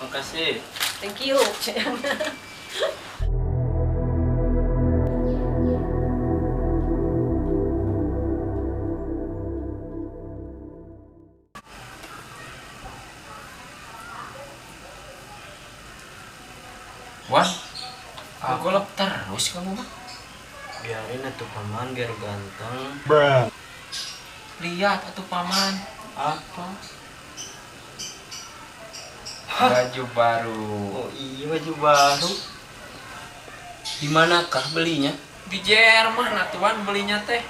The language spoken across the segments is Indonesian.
Makasih. Thank you. Wan, golok terus kamu mah. Biarin atuh paman biar ganteng. Lihat atuh paman, Apa? baju baru. Oh iya baju baru. Di manakah belinya? Di Jerman atuan belinya teh.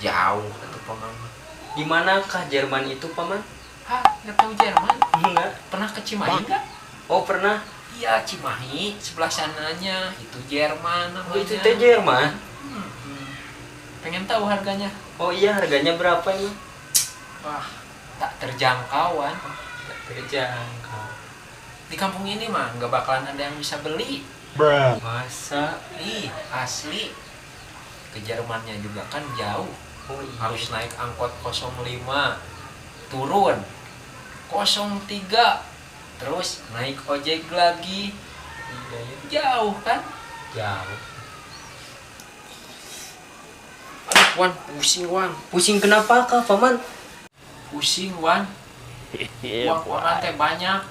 Jauh atuh paman. Di manakah Jerman itu paman? Hah, nggak tahu Jerman? Enggak. Pernah ke Cimahi nggak? Oh pernah. Iya, Cimahi sebelah sananya itu Jerman namanya. Oh itu teh Jerman. Pengen tahu harganya? Oh iya harganya berapa emang? Wah, tak terjangkauan. Tak terjangkau. Di kampung ini mah nggak bakalan ada yang bisa beli. Masa? Ih, asli. Ke Jermannya juga kan jauh. Oh iya. Harus naik angkot 05, turun 03, terus naik ojek lagi. Iya, iya. Jauh kan? Jauh. Aduh, Wan, pusing Wan. Pusing kenapa kah paman? Pusing Wan. Uang orang teh banyak.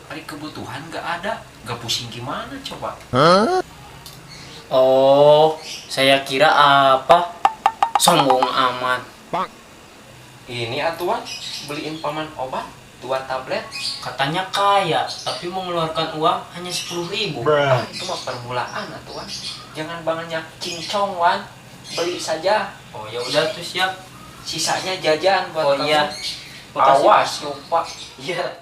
Hari kebutuhan gak ada. Gak pusing gimana coba? Oh, saya kira apa? Sombong amat. Ini atuan beliin paman obat 2 tablet. Katanya kaya, tapi mengeluarkan uang hanya 10.000. Ah, itu mah permulaan atuan. Jangan banyak cincong Wan. Beli saja. Oh ya udah tuh siap. Sisanya jajan buat Oh kamu. iya. Awas lupa. Iya.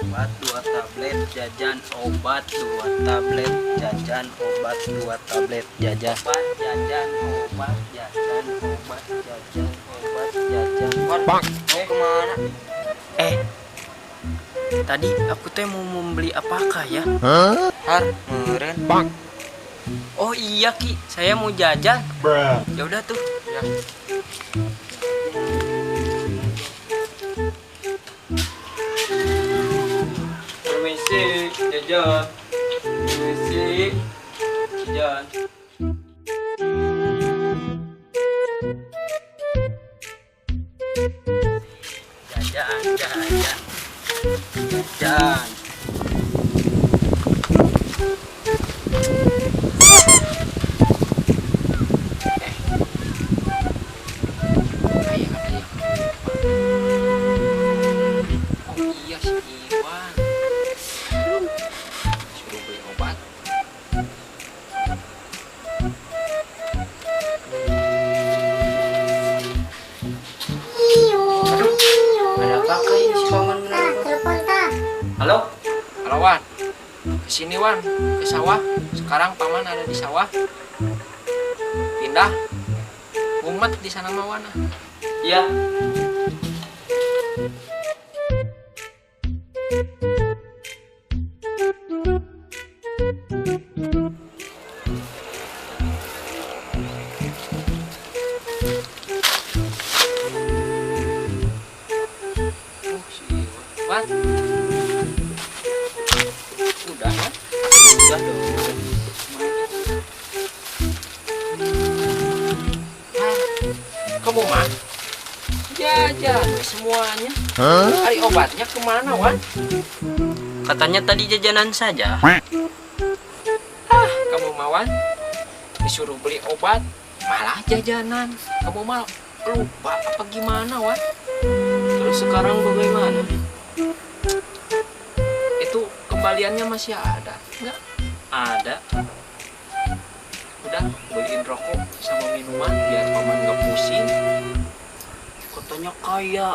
Obat 2 tablet jajan obat 2 tablet jajan obat 2 tablet jajan obat jajan obat jajan obat jajan obat jajan. Wan, kemana? Tadi aku teh mau membeli apakah ya? Har, meren. Oh iya Ki, saya mau jajan. Ya udah tuh. Ya. Permisi, jajan. Permisi, jajan. Jajan, jajan. Jajan. Kayak ada yang oh iya si Iwan suruh beli obat. Ada apakah ini si paman menelpon? Halo? Halo Wan, kesini Wan, ke sawah. Sekarang paman ada di sawah. Pindah. Umat di sana mah Wan. Iya. Oh si Iwan. Wan. Udah Wan. Udah dong. Kamu mah jajan semuanya. Hari obatnya kemana Wan? Katanya tadi jajanan saja. Ah, kamu Wan disuruh beli obat malah jajanan. Kamu mah lupa apa gimana Wan? Terus sekarang bagaimana? Itu kembaliannya masih ada nggak? Ada. Udah beliin rokok sama minuman biar paman nggak pusing. Katanya kaya.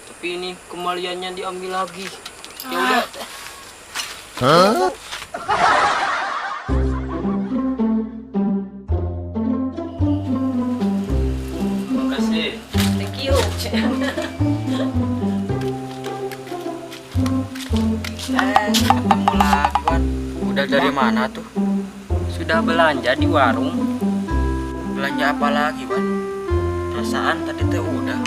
Tapi ini kembaliannya diambil lagi. Ya udah. Makasih. Thank you. Ketemu lagi Wan. Udah dari mana tuh? Sudah belanja di warung. Belanja apa lagi Wan? Perasaan tadi teh udah.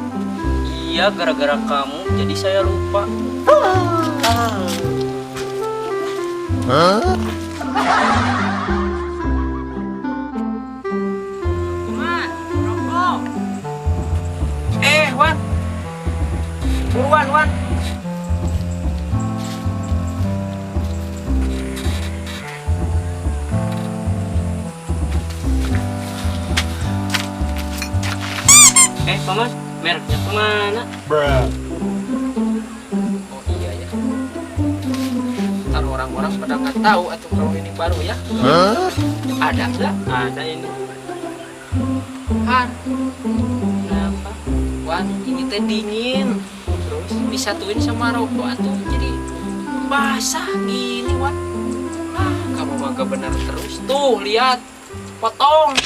Iya, gara-gara kamu jadi saya lupa. Kumat, rokok. Wan. Buruan, Wan. Paman, mereknya kemana? Oh iya ya. Ntar orang-orang pada nggak tahu atau kalau ini baru ya. Ada nggak? Ada ini. Han, Kenapa? Wan, ini teh dingin. Terus disatuin sama rokok atau jadi basah gini, Wan. Kamu mah gak benar terus. Tuh, lihat. Potong.